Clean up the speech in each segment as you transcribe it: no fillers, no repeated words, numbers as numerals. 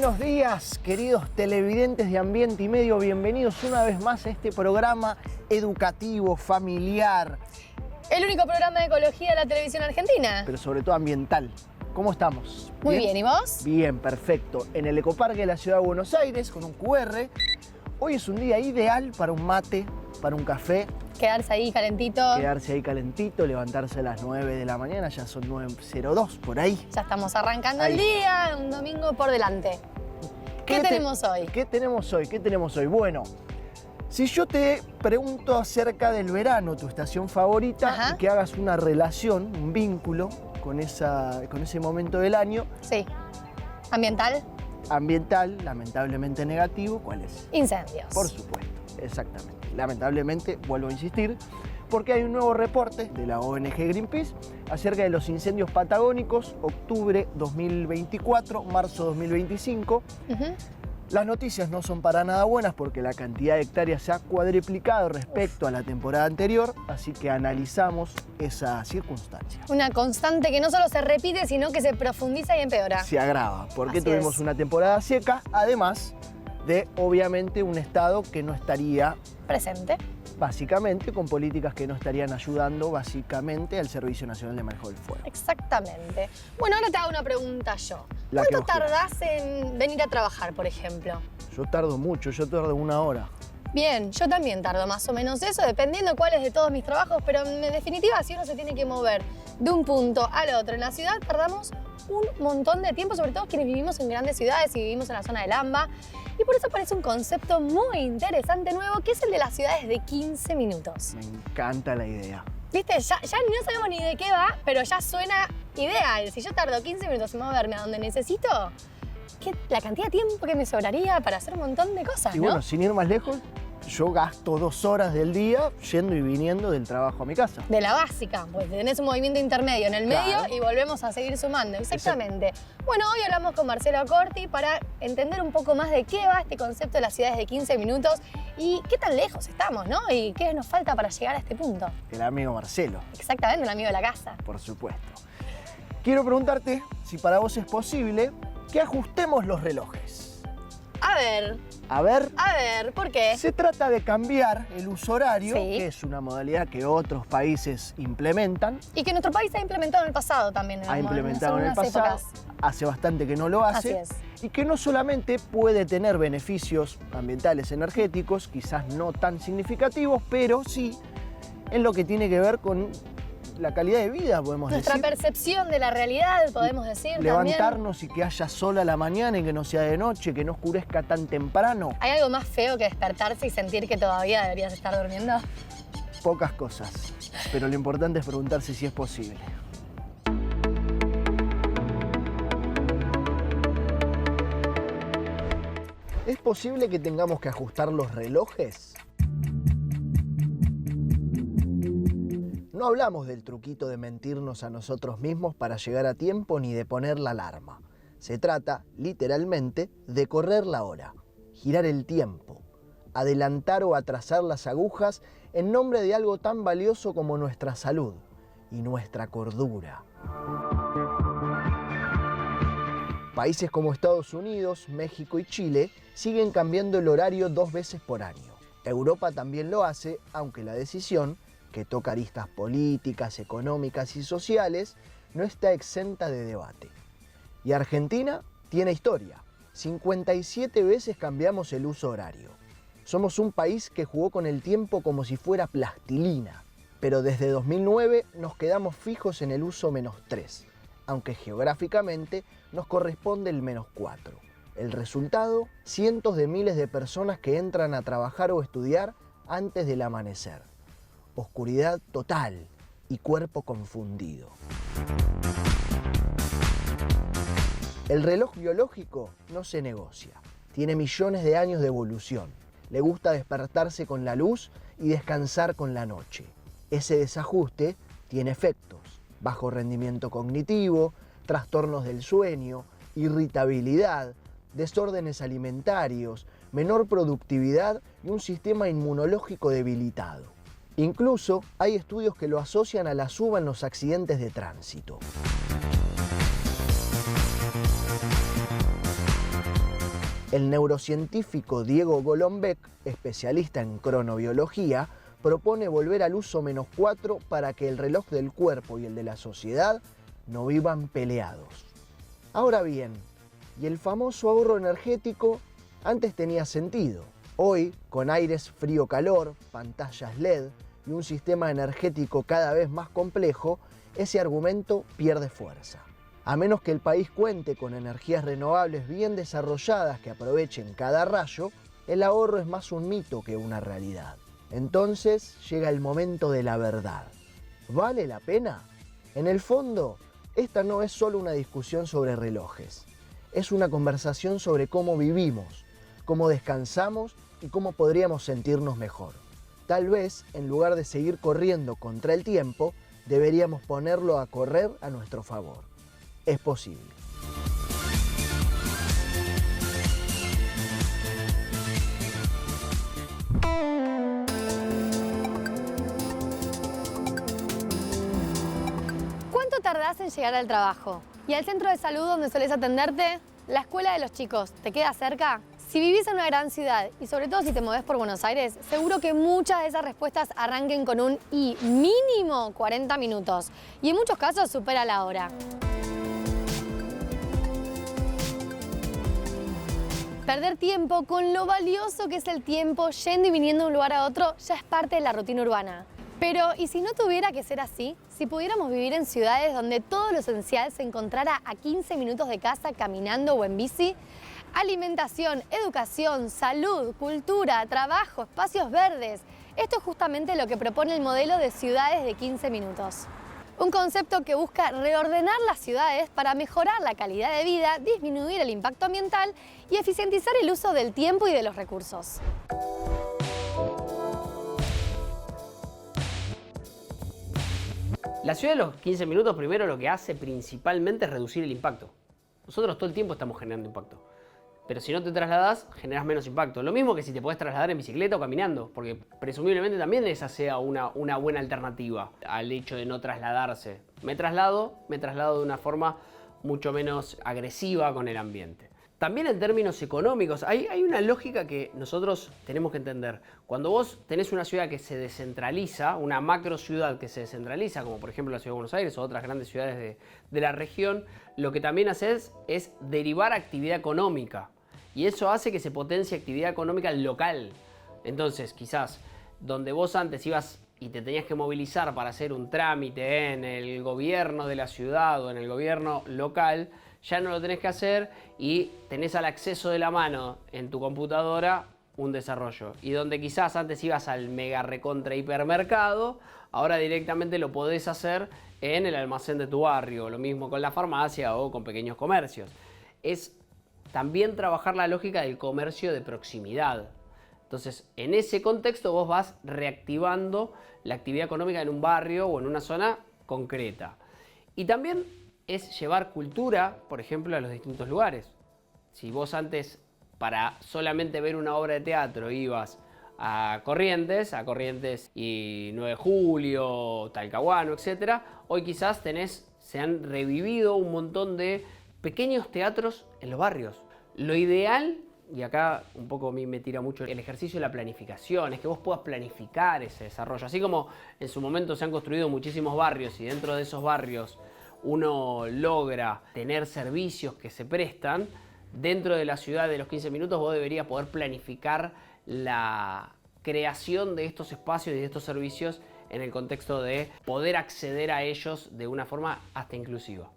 Buenos días, queridos televidentes de Ambiente y Medio. Bienvenidos una vez más a este programa educativo, familiar. El único programa de ecología de la televisión argentina. Pero sobre todo ambiental. ¿Cómo estamos? Muy bien, ¿y vos? Bien, perfecto. En el Ecoparque de la Ciudad de Buenos Aires, con un QR. Hoy es un día ideal para un mate, para un café. Quedarse ahí calentito. Quedarse ahí calentito, levantarse a las 9 de la mañana, ya son 9:02 por ahí. Ya estamos arrancando Ahí. el día, un domingo por delante. ¿Qué tenemos hoy? ¿Qué tenemos hoy? ¿Qué tenemos hoy? Bueno, si yo te pregunto acerca del verano, tu estación favorita, Ajá. y que hagas una relación, un vínculo con ese momento del año, Sí. ¿Ambiental? ambiental, lamentablemente negativo, ¿cuál es? Incendios. Por supuesto, exactamente. Lamentablemente, vuelvo a insistir, porque hay un nuevo reporte de la ONG Greenpeace acerca de los incendios patagónicos, octubre 2024, marzo 2025. Ujú. Las noticias no son para nada buenas porque la cantidad de hectáreas se ha cuadriplicado respecto a la temporada anterior, así que analizamos esa circunstancia. Una constante que no solo se repite, sino que se profundiza y empeora. Se agrava porque Así tuvimos es. una temporada seca, además de, obviamente, un estado que no estaría, Presente. básicamente, con políticas que no estarían ayudando, básicamente, al Servicio Nacional de Manejo del Fuego. Exactamente. Bueno, ahora te hago una pregunta yo. La que ¿Cuánto vos quieras. tardás en venir a trabajar, por ejemplo? Yo tardo mucho, yo tardo 1 hora. Bien, yo también tardo más o menos eso, dependiendo cuáles de todos mis trabajos, pero en definitiva, si uno se tiene que mover de un punto al otro en la ciudad, tardamos un montón de tiempo, sobre todo quienes vivimos en grandes ciudades y vivimos en la zona del AMBA. Y por eso aparece un concepto muy interesante nuevo, que es el de las ciudades de 15 minutos. Me encanta la idea. Viste, ya no sabemos ni de qué va, pero ya suena ideal. Si yo tardo 15 minutos en moverme a donde necesito, la cantidad de tiempo que me sobraría para hacer un montón de cosas, Y ¿no? bueno, sin ir más lejos, yo gasto 2 horas del día yendo y viniendo del trabajo a mi casa. De la básica, pues tenés un movimiento intermedio en el Claro. medio y volvemos a seguir sumando, exactamente. Bueno, hoy hablamos con Marcelo Corti para entender un poco más de qué va este concepto de las ciudades de 15 minutos y qué tan lejos estamos, ¿no? Y qué nos falta para llegar a este punto. El amigo Marcelo, Exactamente, un amigo de la casa. por supuesto. Quiero preguntarte si para vos es posible que ajustemos los relojes. A ver, ¿por qué? Se trata de cambiar el uso horario, Sí. que es una modalidad que otros países implementan. Y que nuestro país ha implementado en el pasado también. Ha implementado en el algunas pasado, épocas. hace bastante que no lo hace. Así Y que no solamente puede tener beneficios ambientales energéticos, quizás no tan significativos, pero sí en lo que tiene que ver con la calidad de vida, podemos Nuestra decir. percepción de la realidad, podemos decir también. Levantarnos y que haya sol a la mañana y que no sea de noche, que no oscurezca tan temprano. ¿Hay algo más feo que despertarse y sentir que todavía deberías estar durmiendo? Pocas cosas, pero lo importante es preguntarse si es posible. ¿Es posible que tengamos que ajustar los relojes? No hablamos del truquito de mentirnos a nosotros mismos para llegar a tiempo ni de poner la alarma. Se trata, literalmente, de correr la hora, girar el tiempo, adelantar o atrasar las agujas en nombre de algo tan valioso como nuestra salud y nuestra cordura. Países como Estados Unidos, México y Chile siguen cambiando el horario 2 veces por año. Europa también lo hace, aunque la decisión, que toca aristas políticas, económicas y sociales, no está exenta de debate. Y Argentina tiene historia. 57 veces cambiamos el uso horario. Somos un país que jugó con el tiempo como si fuera plastilina, pero desde 2009 nos quedamos fijos en el uso -3, aunque geográficamente nos corresponde el -4. El resultado, cientos de miles de personas que entran a trabajar o estudiar antes del amanecer. Oscuridad total y cuerpo confundido. El reloj biológico no se negocia. Tiene millones de años de evolución. Le gusta despertarse con la luz y descansar con la noche. Ese desajuste tiene efectos: bajo rendimiento cognitivo, trastornos del sueño, irritabilidad, desórdenes alimentarios, menor productividad y un sistema inmunológico debilitado. Incluso hay estudios que lo asocian a la suba en los accidentes de tránsito. El neurocientífico Diego Golombek, especialista en cronobiología, propone volver al uso -4 para que el reloj del cuerpo y el de la sociedad no vivan peleados. Ahora bien, ¿y el famoso ahorro energético? Antes tenía sentido. Hoy, con aires frío-calor, pantallas LED y un sistema energético cada vez más complejo, ese argumento pierde fuerza. A menos que el país cuente con energías renovables bien desarrolladas que aprovechen cada rayo, el ahorro es más un mito que una realidad. Entonces llega el momento de la verdad. ¿Vale la pena? En el fondo, esta no es solo una discusión sobre relojes. Es una conversación sobre cómo vivimos, cómo descansamos y cómo podríamos sentirnos mejor. Tal vez, en lugar de seguir corriendo contra el tiempo, deberíamos ponerlo a correr a nuestro favor. Es posible. ¿Cuánto tardás en llegar al trabajo? ¿Y al centro de salud donde solés atenderte? ¿La escuela de los chicos te queda cerca? Si vivís en una gran ciudad y sobre todo si te movés por Buenos Aires, seguro que muchas de esas respuestas arranquen con un y mínimo 40 minutos. Y en muchos casos supera la hora. Perder tiempo con lo valioso que es el tiempo yendo y viniendo de un lugar a otro ya es parte de la rutina urbana. Pero, ¿y si no tuviera que ser así? Si pudiéramos vivir en ciudades donde todo lo esencial se encontrara a 15 minutos de casa caminando o en bici, alimentación, educación, salud, cultura, trabajo, espacios verdes. Esto es justamente lo que propone el modelo de ciudades de 15 minutos. Un concepto que busca reordenar las ciudades para mejorar la calidad de vida, disminuir el impacto ambiental y eficientizar el uso del tiempo y de los recursos. La ciudad de los 15 minutos primero lo que hace principalmente es reducir el impacto. Nosotros todo el tiempo estamos generando impacto. Pero si no te trasladas, generas menos impacto. Lo mismo que si te podés trasladar en bicicleta o caminando, porque presumiblemente también esa sea una buena alternativa al hecho de no trasladarse. Me traslado de una forma mucho menos agresiva con el ambiente. También en términos económicos, hay una lógica que nosotros tenemos que entender. Cuando vos tenés una ciudad que se descentraliza, una macro ciudad que se descentraliza, como por ejemplo la ciudad de Buenos Aires o otras grandes ciudades de la región, lo que también haces es derivar actividad económica. Y eso hace que se potencie actividad económica local. Entonces, quizás donde vos antes ibas y te tenías que movilizar para hacer un trámite en el gobierno de la ciudad o en el gobierno local, ya no lo tenés que hacer y tenés al acceso de la mano en tu computadora un desarrollo. Y donde quizás antes ibas al mega recontra hipermercado, ahora directamente lo podés hacer en el almacén de tu barrio. Lo mismo con la farmacia o con pequeños comercios. Es también trabajar la lógica del comercio de proximidad. Entonces, en ese contexto vos vas reactivando la actividad económica en un barrio o en una zona concreta. Y también es llevar cultura, por ejemplo, a los distintos lugares. Si vos antes, para solamente ver una obra de teatro, ibas a Corrientes y 9 de Julio, Talcahuano, etc., hoy quizás se han revivido un montón de pequeños teatros en los barrios. Lo ideal, y acá un poco a mí me tira mucho el ejercicio de la planificación, es que vos puedas planificar ese desarrollo. Así como en su momento se han construido muchísimos barrios y dentro de esos barrios uno logra tener servicios que se prestan, dentro de la ciudad de los 15 minutos vos deberías poder planificar la creación de estos espacios y de estos servicios en el contexto de poder acceder a ellos de una forma hasta inclusiva.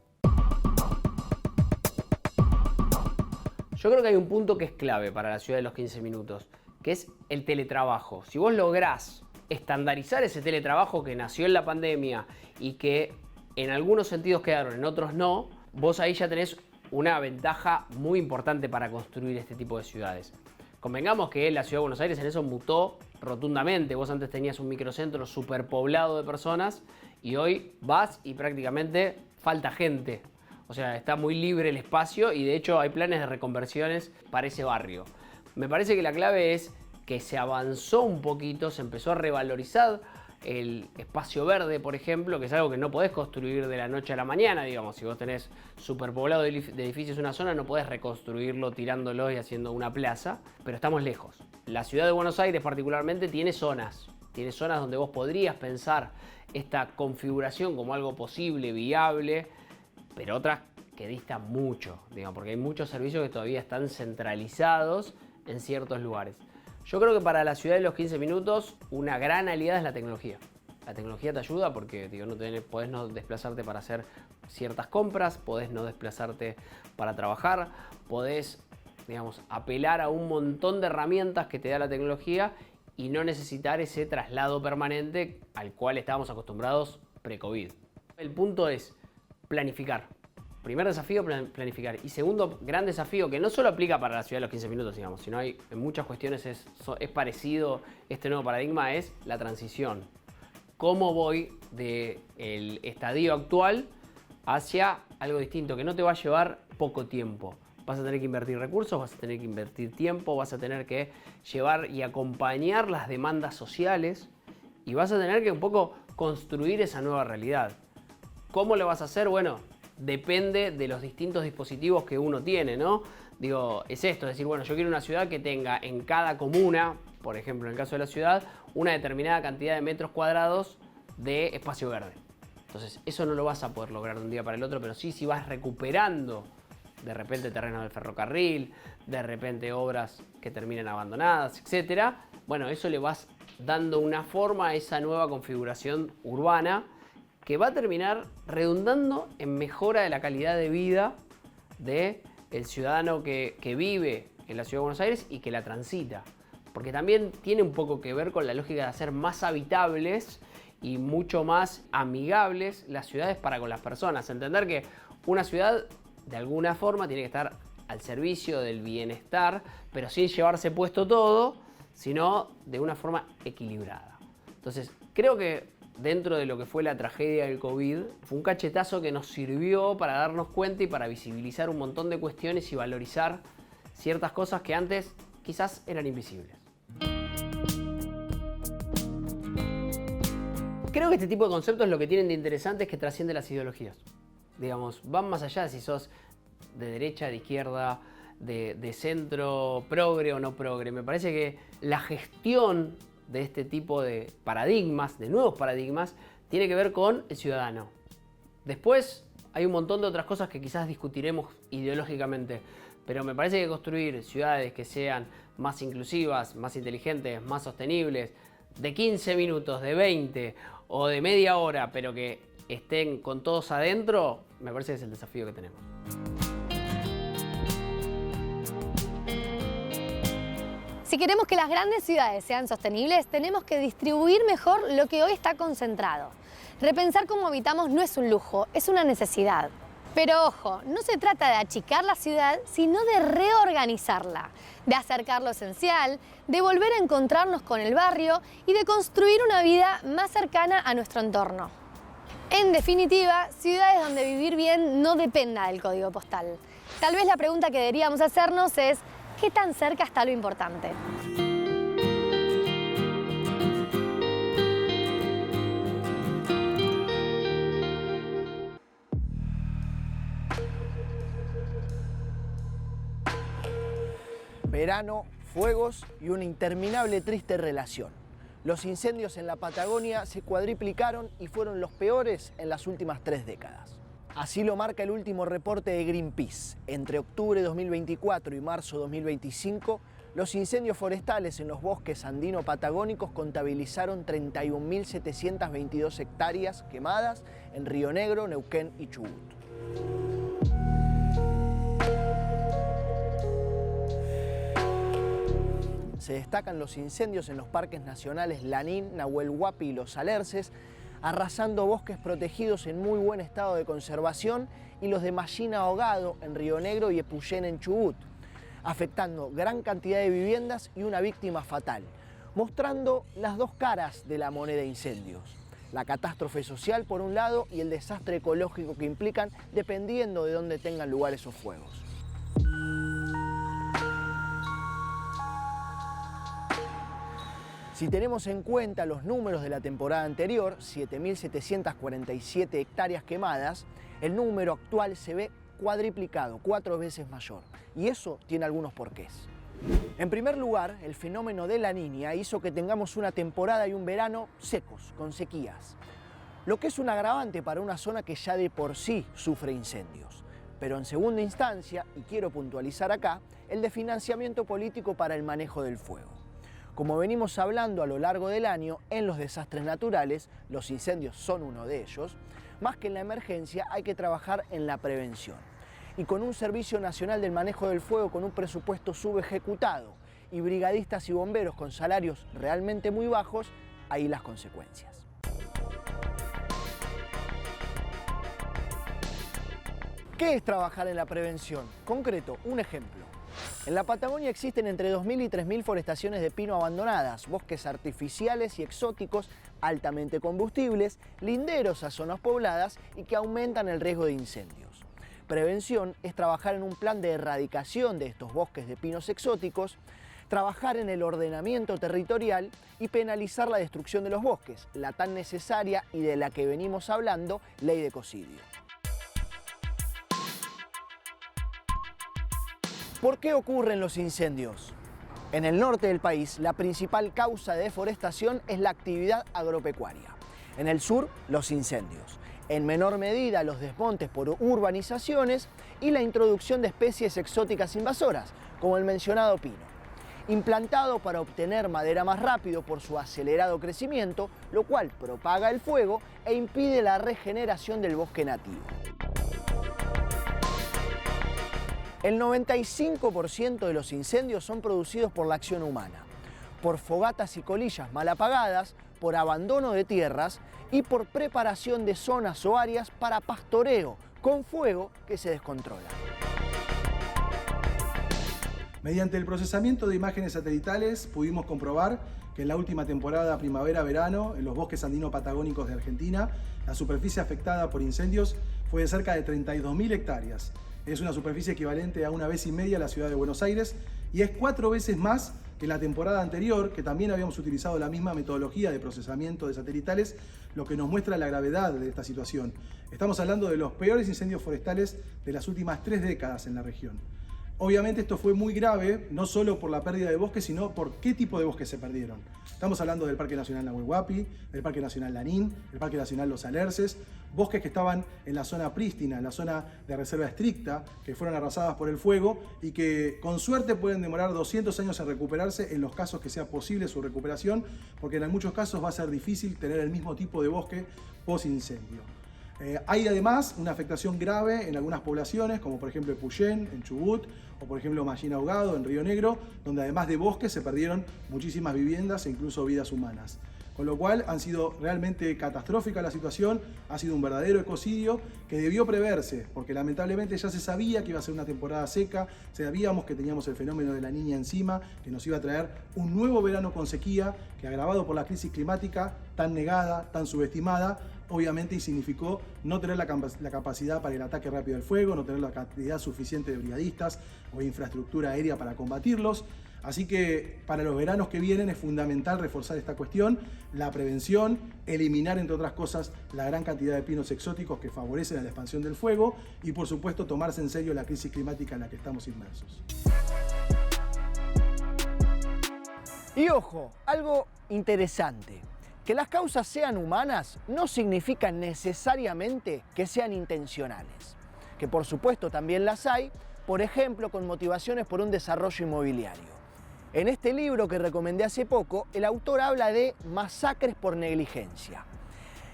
Yo creo que hay un punto que es clave para la ciudad de los 15 minutos, que es el teletrabajo. Si vos lográs estandarizar ese teletrabajo que nació en la pandemia y que en algunos sentidos quedaron, en otros no, vos ahí ya tenés una ventaja muy importante para construir este tipo de ciudades. Convengamos que la ciudad de Buenos Aires en eso mutó rotundamente. Vos antes tenías un microcentro superpoblado de personas y hoy vas y prácticamente falta gente. O sea, está muy libre el espacio y de hecho hay planes de reconversiones para ese barrio. Me parece que la clave es que se avanzó un poquito, se empezó a revalorizar el espacio verde, por ejemplo, que es algo que no podés construir de la noche a la mañana, digamos. Si vos tenés superpoblado de edificios en una zona, no podés reconstruirlo tirándolo y haciendo una plaza, pero estamos lejos. La ciudad de Buenos Aires particularmente tiene zonas donde vos podrías pensar esta configuración como algo posible, viable, pero otras que distan mucho, digamos, porque hay muchos servicios que todavía están centralizados en ciertos lugares. Yo creo que para la ciudad de los 15 minutos una gran aliada es la tecnología. La tecnología te ayuda porque digo, podés no desplazarte para hacer ciertas compras, podés no desplazarte para trabajar, podés, digamos, apelar a un montón de herramientas que te da la tecnología y no necesitar ese traslado permanente al cual estábamos acostumbrados pre-COVID. El punto es planificar. Primer desafío, planificar. Y segundo gran desafío, que no solo aplica para la ciudad de los 15 minutos, digamos, sino hay, en muchas cuestiones es parecido este nuevo paradigma, es la transición. ¿Cómo voy del estadio actual hacia algo distinto, que no te va a llevar poco tiempo? Vas a tener que invertir recursos, vas a tener que invertir tiempo, vas a tener que llevar y acompañar las demandas sociales y vas a tener que un poco construir esa nueva realidad. ¿Cómo lo vas a hacer? Bueno, depende de los distintos dispositivos que uno tiene, ¿no? Digo, es esto, es decir, bueno, yo quiero una ciudad que tenga en cada comuna, por ejemplo, en el caso de la ciudad, una determinada cantidad de metros cuadrados de espacio verde. Entonces, eso no lo vas a poder lograr de un día para el otro, pero sí, si vas recuperando de repente terrenos del ferrocarril, de repente obras que terminan abandonadas, etc. Bueno, eso le vas dando una forma a esa nueva configuración urbana que va a terminar redundando en mejora de la calidad de vida del ciudadano que vive en la Ciudad de Buenos Aires y que la transita. Porque también tiene un poco que ver con la lógica de hacer más habitables y mucho más amigables las ciudades para con las personas. Entender que una ciudad de alguna forma tiene que estar al servicio del bienestar, pero sin llevarse puesto todo, sino de una forma equilibrada. Entonces, creo que dentro de lo que fue la tragedia del COVID, fue un cachetazo que nos sirvió para darnos cuenta y para visibilizar un montón de cuestiones y valorizar ciertas cosas que antes quizás eran invisibles. Creo que este tipo de conceptos lo que tienen de interesante es que trascienden las ideologías. Digamos, van más allá de si sos de derecha, de izquierda, de centro, progre o no progre. Me parece que la gestión de este tipo de paradigmas, de nuevos paradigmas, tiene que ver con el ciudadano. Después hay un montón de otras cosas que quizás discutiremos ideológicamente, pero me parece que construir ciudades que sean más inclusivas, más inteligentes, más sostenibles, de 15 minutos, de 20 o de media hora, pero que estén con todos adentro, me parece que es el desafío que tenemos. Si queremos que las grandes ciudades sean sostenibles, tenemos que distribuir mejor lo que hoy está concentrado. Repensar cómo habitamos no es un lujo, es una necesidad. Pero ojo, no se trata de achicar la ciudad, sino de reorganizarla, de acercar lo esencial, de volver a encontrarnos con el barrio y de construir una vida más cercana a nuestro entorno. En definitiva, ciudades donde vivir bien no dependa del código postal. Tal vez la pregunta que deberíamos hacernos es, ¿qué tan cerca está lo importante? Verano, fuegos y una interminable triste relación. Los incendios en la Patagonia se cuadriplicaron y fueron los peores en las últimas 3 décadas. Así lo marca el último reporte de Greenpeace. Entre octubre de 2024 y marzo de 2025, los incendios forestales en los bosques andino-patagónicos contabilizaron 31.722 hectáreas quemadas en Río Negro, Neuquén y Chubut. Se destacan los incendios en los parques nacionales Lanín, Nahuel Huapi y Los Alerces, arrasando bosques protegidos en muy buen estado de conservación y los de Mallina Ahogado en Río Negro y Epuyén en Chubut, afectando gran cantidad de viviendas y una víctima fatal, mostrando las dos caras de la moneda de incendios. La catástrofe social por un lado y el desastre ecológico que implican dependiendo de dónde tengan lugar esos fuegos. Si tenemos en cuenta los números de la temporada anterior, 7.747 hectáreas quemadas, el número actual se ve cuadriplicado, 4 veces mayor. Y eso tiene algunos porqués. En primer lugar, el fenómeno de la Niña hizo que tengamos una temporada y un verano secos, con sequías. Lo que es un agravante para una zona que ya de por sí sufre incendios. Pero en segunda instancia, y quiero puntualizar acá, el de financiamiento político para el manejo del fuego. Como venimos hablando a lo largo del año, en los desastres naturales, los incendios son uno de ellos, más que en la emergencia hay que trabajar en la prevención. Y con un Servicio Nacional del Manejo del Fuego con un presupuesto subejecutado y brigadistas y bomberos con salarios realmente muy bajos, ahí las consecuencias. ¿Qué es trabajar en la prevención? Concreto, un ejemplo. En la Patagonia existen entre 2.000 y 3.000 forestaciones de pino abandonadas, bosques artificiales y exóticos altamente combustibles, linderos a zonas pobladas y que aumentan el riesgo de incendios. Prevención es trabajar en un plan de erradicación de estos bosques de pinos exóticos, trabajar en el ordenamiento territorial y penalizar la destrucción de los bosques, la tan necesaria y de la que venimos hablando, ley de ecocidio. ¿Por qué ocurren los incendios? En el norte del país, la principal causa de deforestación es la actividad agropecuaria. En el sur, los incendios. En menor medida, los desmontes por urbanizaciones y la introducción de especies exóticas invasoras, como el mencionado pino. Implantado para obtener madera más rápido por su acelerado crecimiento, lo cual propaga el fuego e impide la regeneración del bosque nativo. El 95% de los incendios son producidos por la acción humana, por fogatas y colillas mal apagadas, por abandono de tierras y por preparación de zonas o áreas para pastoreo con fuego que se descontrola. Mediante el procesamiento de imágenes satelitales pudimos comprobar que en la última temporada primavera-verano, en los bosques andino-patagónicos de Argentina, la superficie afectada por incendios fue de cerca de 32.000 hectáreas. Es una superficie equivalente a 1,5 veces a la ciudad de Buenos Aires y es 4 veces más que en la temporada anterior, que también habíamos utilizado la misma metodología de procesamiento de satelitales, lo que nos muestra la gravedad de esta situación. Estamos hablando de los peores incendios forestales de las últimas 3 décadas en la región. Obviamente esto fue muy grave, no solo por la pérdida de bosques, sino por qué tipo de bosques se perdieron. Estamos hablando del Parque Nacional Nahuel Huapi, del Parque Nacional Lanín, el Parque Nacional Los Alerces, bosques que estaban en la zona prístina, en la zona de reserva estricta, que fueron arrasadas por el fuego y que con suerte pueden demorar 200 años en recuperarse en los casos que sea posible su recuperación, porque en muchos casos va a ser difícil tener el mismo tipo de bosque post-incendio. Hay además una afectación grave en algunas poblaciones, como por ejemplo Epuyén, en Chubut, o por ejemplo Mallín Ahogado, en Río Negro, donde además de bosques se perdieron muchísimas viviendas e incluso vidas humanas. Con lo cual han sido realmente catastrófica la situación, ha sido un verdadero ecocidio que debió preverse, porque lamentablemente ya se sabía que iba a ser una temporada seca, sabíamos que teníamos el fenómeno de la Niña encima, que nos iba a traer un nuevo verano con sequía, que agravado por la crisis climática tan negada, tan subestimada, obviamente y significó no tener la capacidad para el ataque rápido del fuego, no tener la cantidad suficiente de brigadistas o infraestructura aérea para combatirlos. Así que para los veranos que vienen es fundamental reforzar esta cuestión, la prevención, eliminar entre otras cosas la gran cantidad de pinos exóticos que favorecen a la expansión del fuego y por supuesto tomarse en serio la crisis climática en la que estamos inmersos. Y ojo, algo interesante. Que las causas sean humanas no significa necesariamente que sean intencionales. Que por supuesto también las hay, por ejemplo con motivaciones por un desarrollo inmobiliario. En este libro que recomendé hace poco, el autor habla de masacres por negligencia.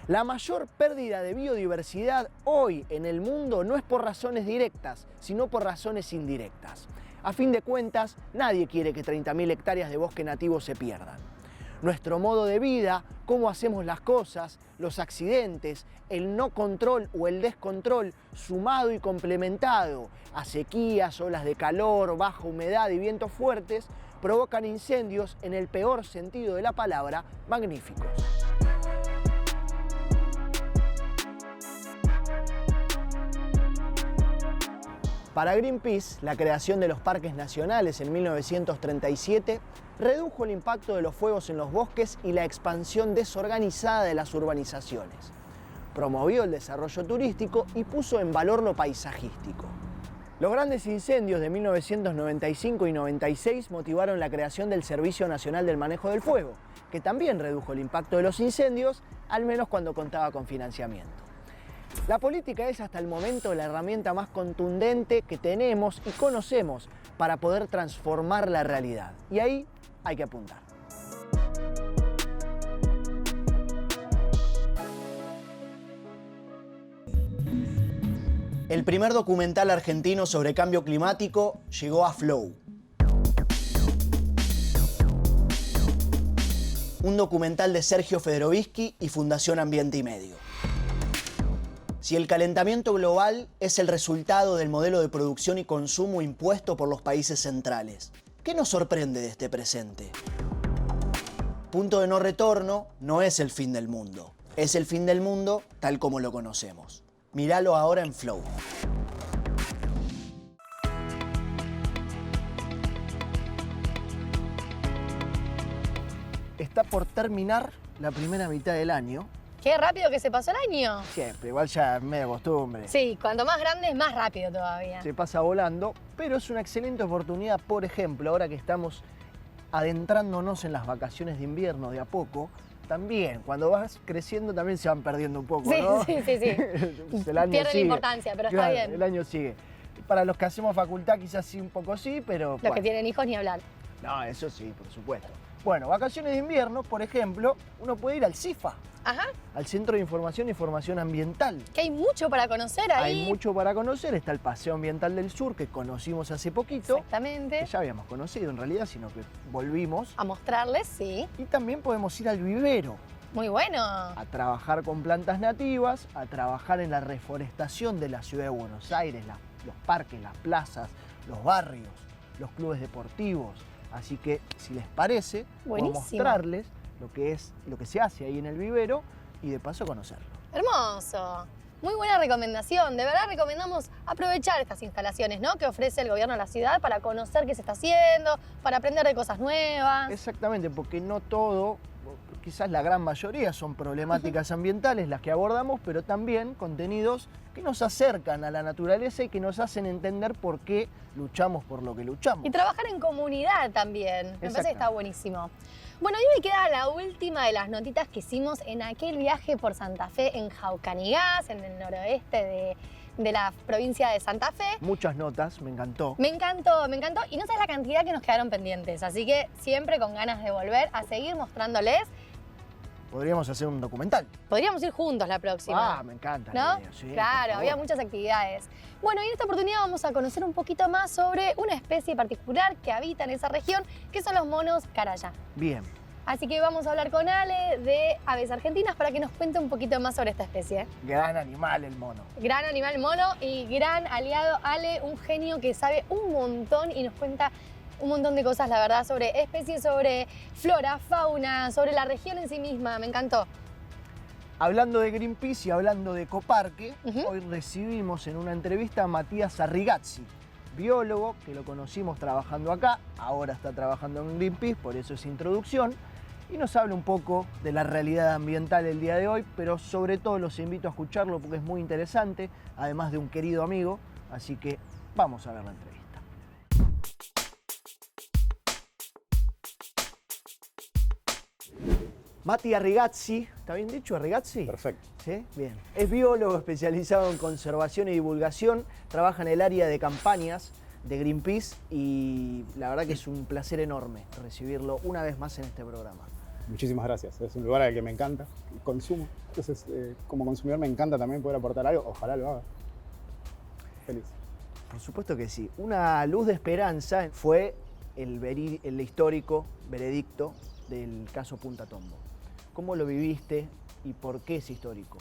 La mayor pérdida de biodiversidad hoy en el mundo no es por razones directas, sino por razones indirectas. A fin de cuentas, nadie quiere que 30.000 hectáreas de bosque nativo se pierdan. Nuestro modo de vida, cómo hacemos las cosas, los accidentes, el no control o el descontrol, sumado y complementado a sequías, olas de calor, baja humedad y vientos fuertes, provocan incendios, en el peor sentido de la palabra, magníficos. Para Greenpeace, la creación de los parques nacionales en 1937 redujo el impacto de los fuegos en los bosques y la expansión desorganizada de las urbanizaciones. Promovió el desarrollo turístico y puso en valor lo paisajístico. Los grandes incendios de 1995 y 96 motivaron la creación del Servicio Nacional del Manejo del Fuego, que también redujo el impacto de los incendios, al menos cuando contaba con financiamiento. La política es hasta el momento la herramienta más contundente que tenemos y conocemos para poder transformar la realidad. Y ahí hay que apuntar. El primer documental argentino sobre cambio climático llegó a Flow. Un documental de Sergio Federovisky y Fundación Ambiente y Medio. Si el calentamiento global es el resultado del modelo de producción y consumo impuesto por los países centrales, ¿qué nos sorprende de este presente? Punto de no retorno no es el fin del mundo, es el fin del mundo tal como lo conocemos. Míralo ahora en Flow. Está por terminar la primera mitad del año. Qué rápido que se pasó el año. Siempre, igual ya es medio costumbre. Sí, cuanto más grande es más rápido todavía. Se pasa volando, pero es una excelente oportunidad, por ejemplo, ahora que estamos adentrándonos en las vacaciones de invierno de a poco, también, cuando vas creciendo también se van perdiendo un poco, Sí, ¿no? sí. El año Pierde la sigue. importancia, pero Claro, está bien. el año sigue. Para los que hacemos facultad quizás sí un poco sí, pero... Los que tienen hijos ni hablar. No, eso sí, por supuesto. Bueno, vacaciones de invierno, por ejemplo, uno puede ir al CIFA, Ajá, al Centro de Información y Formación Ambiental. que hay mucho para conocer ahí. Hay mucho para conocer, está el Paseo Ambiental del Sur, que conocimos hace poquito, Exactamente. que ya habíamos conocido en realidad, sino que volvimos. A mostrarles, sí. Y también podemos ir al vivero, Muy bueno. a trabajar con plantas nativas, a trabajar en la reforestación de la ciudad de Buenos Aires, los parques, las plazas, los barrios, los clubes deportivos. Así que, si les parece, puedo Buenísimo. mostrarles lo que se hace ahí en el vivero y de paso conocerlo. Hermoso. Muy buena recomendación. De verdad recomendamos aprovechar estas instalaciones, ¿no?, que ofrece el gobierno de la ciudad para conocer qué se está haciendo, para aprender de cosas nuevas. Exactamente, porque no todo, quizás la gran mayoría son problemáticas ambientales las que abordamos, pero también contenidos que nos acercan a la naturaleza y que nos hacen entender por qué luchamos por lo que luchamos. Y trabajar en comunidad también. Me parece que está buenísimo. Bueno, y me queda la última de las notitas que hicimos en aquel viaje por Santa Fe en Jaucanigás, en el noroeste de la provincia de Santa Fe. Muchas notas, me encantó. Me encantó. Y no sabes la cantidad que nos quedaron pendientes. Así que siempre con ganas de volver a seguir mostrándoles. Podríamos hacer un documental. Podríamos ir juntos la próxima. Ah, me encanta. ¿No? La idea, sí, por Claro, favor. había muchas actividades. Bueno, y en esta oportunidad vamos a conocer un poquito más sobre una especie particular que habita en esa región, que son los monos caraya. Bien. Así que vamos a hablar con Ale de Aves Argentinas para que nos cuente un poquito más sobre esta especie. Gran animal el mono. Gran animal mono y gran aliado Ale, un genio que sabe un montón y nos cuenta un montón de cosas, la verdad, sobre especies, sobre flora, fauna, sobre la región en sí misma. Me encantó. Hablando de Greenpeace y hablando de Ecoparque, Ujú. hoy recibimos en una entrevista a Matías Arrigazzi, biólogo que lo conocimos trabajando acá, ahora está trabajando en Greenpeace, por eso es introducción, y nos habla un poco de la realidad ambiental del día de hoy, pero sobre todo los invito a escucharlo porque es muy interesante, además de un querido amigo, así que vamos a ver la entrevista. Mati Arrigazzi, ¿está bien dicho Arrigazzi? Perfecto. ¿Sí? Bien. Es biólogo especializado en conservación y divulgación, trabaja en el área de campañas de Greenpeace y la verdad que es un placer enorme recibirlo una vez más en este programa. Muchísimas gracias. Es un lugar al que me encanta, consumo. Entonces, como consumidor me encanta también poder aportar algo. Ojalá lo haga. Feliz. Por supuesto que sí. Una luz de esperanza fue el histórico veredicto del caso Punta Tombo. ¿Cómo lo viviste y por qué es histórico?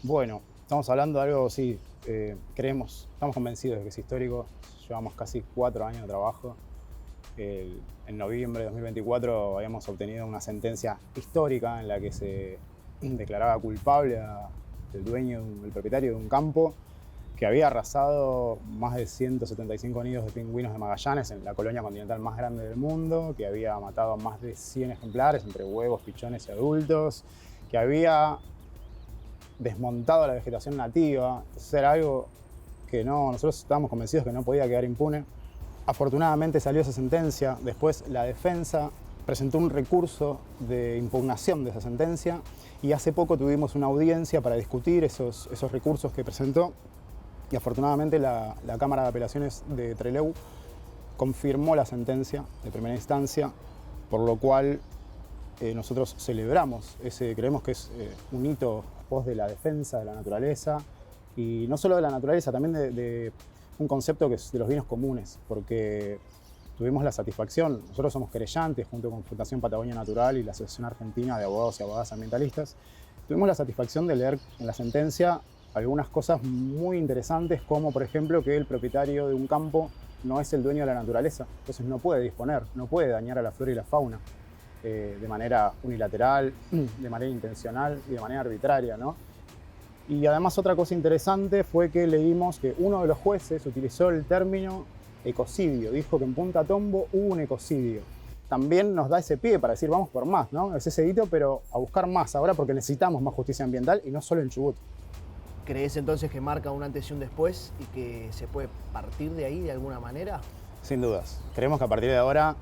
Bueno, estamos hablando de algo, sí, estamos convencidos de que es histórico. Llevamos casi 4 años de trabajo. En noviembre de 2024 habíamos obtenido una sentencia histórica en la que se declaraba culpable al dueño, el propietario de un campo, que había arrasado más de 175 nidos de pingüinos de Magallanes en la colonia continental más grande del mundo, que había matado a más de 100 ejemplares entre huevos, pichones y adultos, que había desmontado la vegetación nativa. Entonces era algo que nosotros estábamos convencidos que no podía quedar impune. Afortunadamente salió esa sentencia. Después la defensa presentó un recurso de impugnación de esa sentencia y hace poco tuvimos una audiencia para discutir esos recursos que presentó. Y afortunadamente la Cámara de Apelaciones de Trelew confirmó la sentencia de primera instancia, por lo cual nosotros celebramos creemos que es un hito pos de la defensa de la naturaleza, y no solo de la naturaleza, también de un concepto que es de los bienes comunes, porque tuvimos la satisfacción, nosotros somos querellantes junto con Fundación Patagonia Natural y la Asociación Argentina de Abogados y Abogadas Ambientalistas, tuvimos la satisfacción de leer en la sentencia algunas cosas muy interesantes, como por ejemplo que el propietario de un campo no es el dueño de la naturaleza, entonces no puede disponer, no puede dañar a la flora y la fauna de manera unilateral, de manera intencional y de manera arbitraria, ¿no? Y además otra cosa interesante fue que leímos que uno de los jueces utilizó el término ecocidio, dijo que en Punta Tombo hubo un ecocidio. También nos da ese pie para decir vamos por más, ¿no? Es ese hito, pero a buscar más ahora porque necesitamos más justicia ambiental y no solo en Chubut. ¿Crees entonces que marca un antes y un después y que se puede partir de ahí de alguna manera? Sin dudas. Creemos que a partir de ahora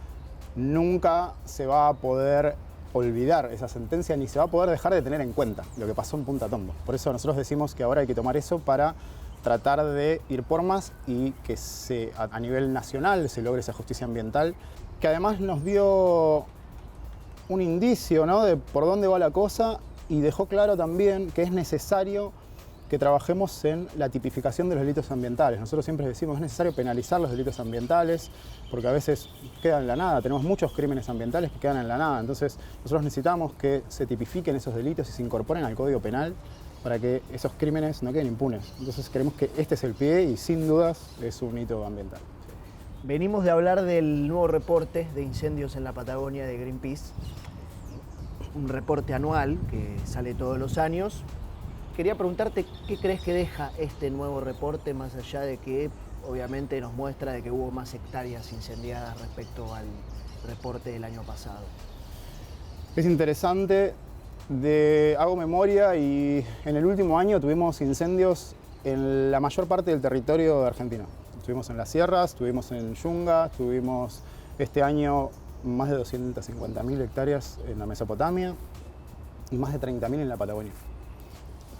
nunca se va a poder olvidar esa sentencia ni se va a poder dejar de tener en cuenta lo que pasó en Punta Tombo. Por eso nosotros decimos que ahora hay que tomar eso para tratar de ir por más y que a nivel nacional se logre esa justicia ambiental, que además nos dio un indicio, ¿no?, de por dónde va la cosa y dejó claro también que es necesario que trabajemos en la tipificación de los delitos ambientales. Nosotros siempre decimos que es necesario penalizar los delitos ambientales porque a veces quedan en la nada. Tenemos muchos crímenes ambientales que quedan en la nada. Entonces nosotros necesitamos que se tipifiquen esos delitos y se incorporen al Código Penal para que esos crímenes no queden impunes. Entonces creemos que este es el pie y sin dudas es un hito ambiental. Venimos de hablar del nuevo reporte de incendios en la Patagonia de Greenpeace, un reporte anual que sale todos los años. Quería preguntarte qué crees que deja este nuevo reporte, más allá de que obviamente nos muestra de que hubo más hectáreas incendiadas respecto al reporte del año pasado. Es interesante, hago memoria y en el último año tuvimos incendios en la mayor parte del territorio de Argentina. Estuvimos en las sierras, estuvimos en Yunga, tuvimos este año más de 250.000 hectáreas en la Mesopotamia y más de 30.000 en la Patagonia.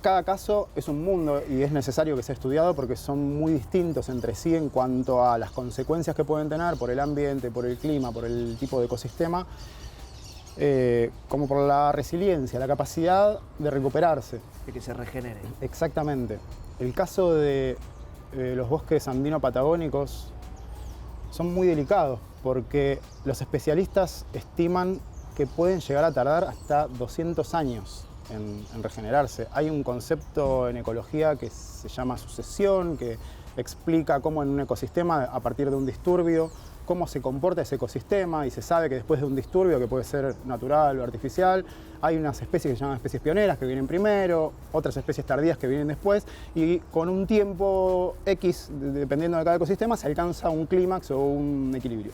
Cada caso es un mundo y es necesario que sea estudiado porque son muy distintos entre sí en cuanto a las consecuencias que pueden tener por el ambiente, por el clima, por el tipo de ecosistema, como por la resiliencia, la capacidad de recuperarse. De que se regenere. Exactamente. El caso de los bosques andino-patagónicos son muy delicados porque los especialistas estiman que pueden llegar a tardar hasta 200 años en regenerarse. Hay un concepto en ecología que se llama sucesión, que explica cómo en un ecosistema, a partir de un disturbio, cómo se comporta ese ecosistema, y se sabe que después de un disturbio, que puede ser natural o artificial, hay unas especies que se llaman especies pioneras que vienen primero, otras especies tardías que vienen después, y con un tiempo X, dependiendo de cada ecosistema, se alcanza un clímax o un equilibrio.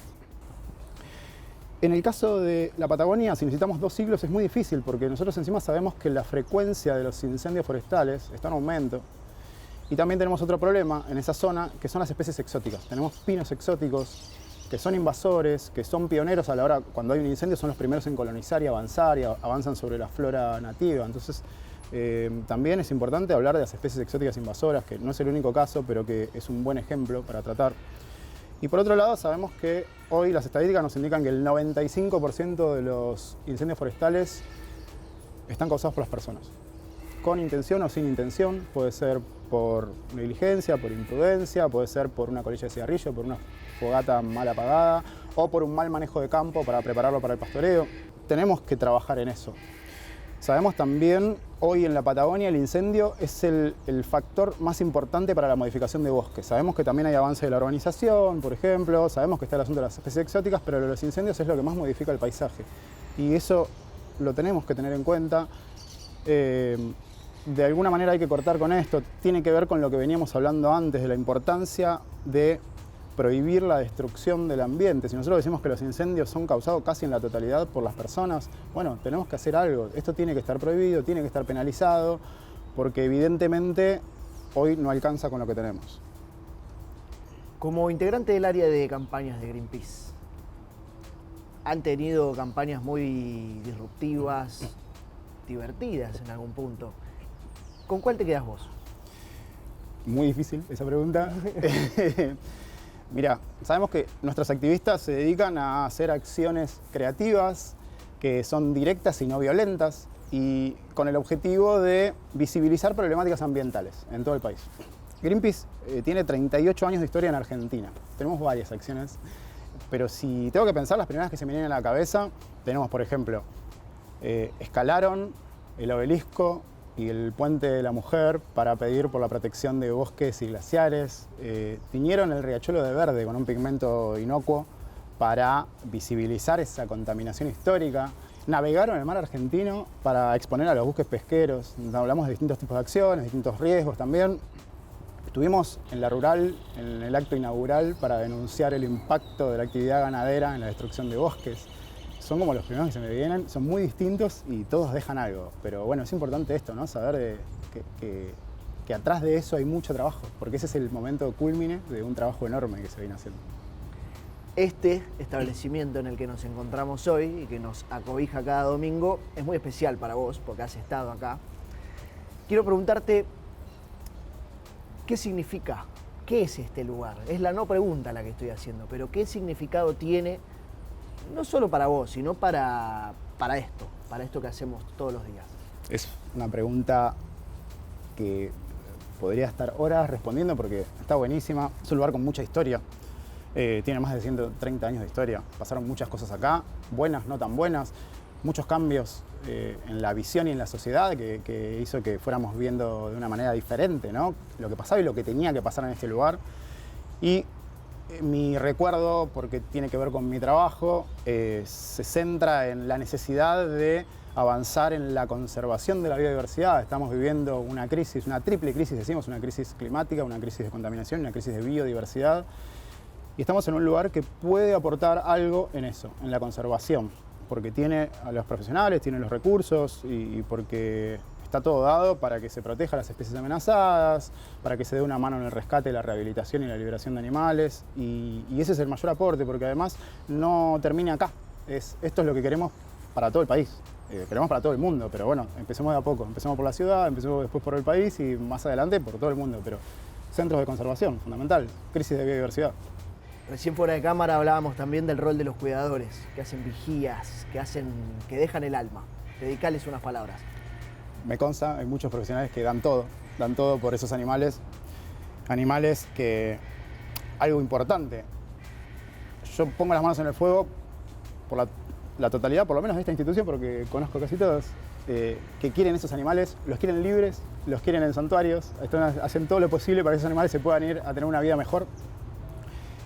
En el caso de la Patagonia, si necesitamos 2 siglos es muy difícil porque nosotros encima sabemos que la frecuencia de los incendios forestales está en aumento. Y también tenemos otro problema en esa zona, que son las especies exóticas. Tenemos pinos exóticos que son invasores, que son pioneros a la hora, cuando hay un incendio, son los primeros en colonizar y avanzar, y avanzan sobre la flora nativa. Entonces, también es importante hablar de las especies exóticas invasoras, que no es el único caso, pero que es un buen ejemplo para tratar. Y por otro lado, sabemos que hoy las estadísticas nos indican que el 95% de los incendios forestales están causados por las personas. Con intención o sin intención, puede ser por negligencia, por imprudencia, puede ser por una colilla de cigarrillo, por una fogata mal apagada o por un mal manejo de campo para prepararlo para el pastoreo. Tenemos que trabajar en eso. Sabemos también, hoy en la Patagonia el incendio es el factor más importante para la modificación de bosques. Sabemos que también hay avance de la urbanización, por ejemplo, sabemos que está el asunto de las especies exóticas, pero los incendios es lo que más modifica el paisaje. Y eso lo tenemos que tener en cuenta. de alguna manera hay que cortar con esto. Tiene que ver con lo que veníamos hablando antes, de la importancia de prohibir la destrucción del ambiente. Si nosotros decimos que los incendios son causados casi en la totalidad por las personas, bueno, tenemos que hacer algo. Esto tiene que estar prohibido, tiene que estar penalizado, porque evidentemente hoy no alcanza con lo que tenemos. Como integrante del área de campañas de Greenpeace, han tenido campañas muy disruptivas, divertidas en algún punto. ¿Con cuál te quedas vos? Muy difícil esa pregunta. Mira, sabemos que nuestros activistas se dedican a hacer acciones creativas que son directas y no violentas y con el objetivo de visibilizar problemáticas ambientales en todo el país. Greenpeace tiene 38 años de historia en Argentina. Tenemos varias acciones, pero si tengo que pensar las primeras que se me vienen a la cabeza, tenemos, por ejemplo, escalaron el obelisco y el Puente de la Mujer para pedir por la protección de bosques y glaciares, tiñeron el riachuelo de verde con un pigmento inocuo para visibilizar esa contaminación histórica, navegaron el mar argentino para exponer a los buques pesqueros, hablamos de distintos tipos de acciones, distintos riesgos también. Estuvimos en la rural, en el acto inaugural, para denunciar el impacto de la actividad ganadera en la destrucción de bosques. Son como los primeros que se me vienen, son muy distintos y todos dejan algo. Pero bueno, es importante esto, ¿no? Saber que atrás de eso hay mucho trabajo, porque ese es el momento culmine de un trabajo enorme que se viene haciendo. Este establecimiento en el que nos encontramos hoy y que nos acobija cada domingo es muy especial para vos, porque has estado acá. Quiero preguntarte, ¿qué significa? ¿Qué es este lugar? Es la no pregunta la que estoy haciendo, pero ¿qué significado tiene? No solo para vos, sino para esto que hacemos todos los días. Es una pregunta que podría estar horas respondiendo porque está buenísima. Es un lugar con mucha historia. Tiene más de 130 años de historia. Pasaron muchas cosas acá, buenas, no tan buenas. Muchos cambios en la visión y en la sociedad que hizo que fuéramos viendo de una manera diferente, ¿no? Lo que pasaba y lo que tenía que pasar en este lugar. Y mi recuerdo, porque tiene que ver con mi trabajo, se centra en la necesidad de avanzar en la conservación de la biodiversidad. Estamos viviendo una crisis, una triple crisis, decimos, una crisis climática, una crisis de contaminación, una crisis de biodiversidad. Y estamos en un lugar que puede aportar algo en eso, en la conservación, porque tiene a los profesionales, tiene los recursos y porque está todo dado para que se proteja a las especies amenazadas, para que se dé una mano en el rescate, la rehabilitación y la liberación de animales. Y ese es el mayor aporte, porque además no termina acá. Esto es lo que queremos para todo el país. Queremos para todo el mundo, pero bueno, empecemos de a poco. Empecemos por la ciudad, empecemos después por el país y más adelante por todo el mundo. Pero centros de conservación, fundamental. Crisis de biodiversidad. Recién fuera de cámara hablábamos también del rol de los cuidadores, que hacen vigías, que dejan el alma. Dedicales unas palabras. Me consta, hay muchos profesionales que dan todo por esos animales. Animales que, algo importante, yo pongo las manos en el fuego por la totalidad, por lo menos de esta institución, porque conozco casi todos, que quieren esos animales, los quieren libres, los quieren en santuarios, hacen todo lo posible para que esos animales se puedan ir a tener una vida mejor.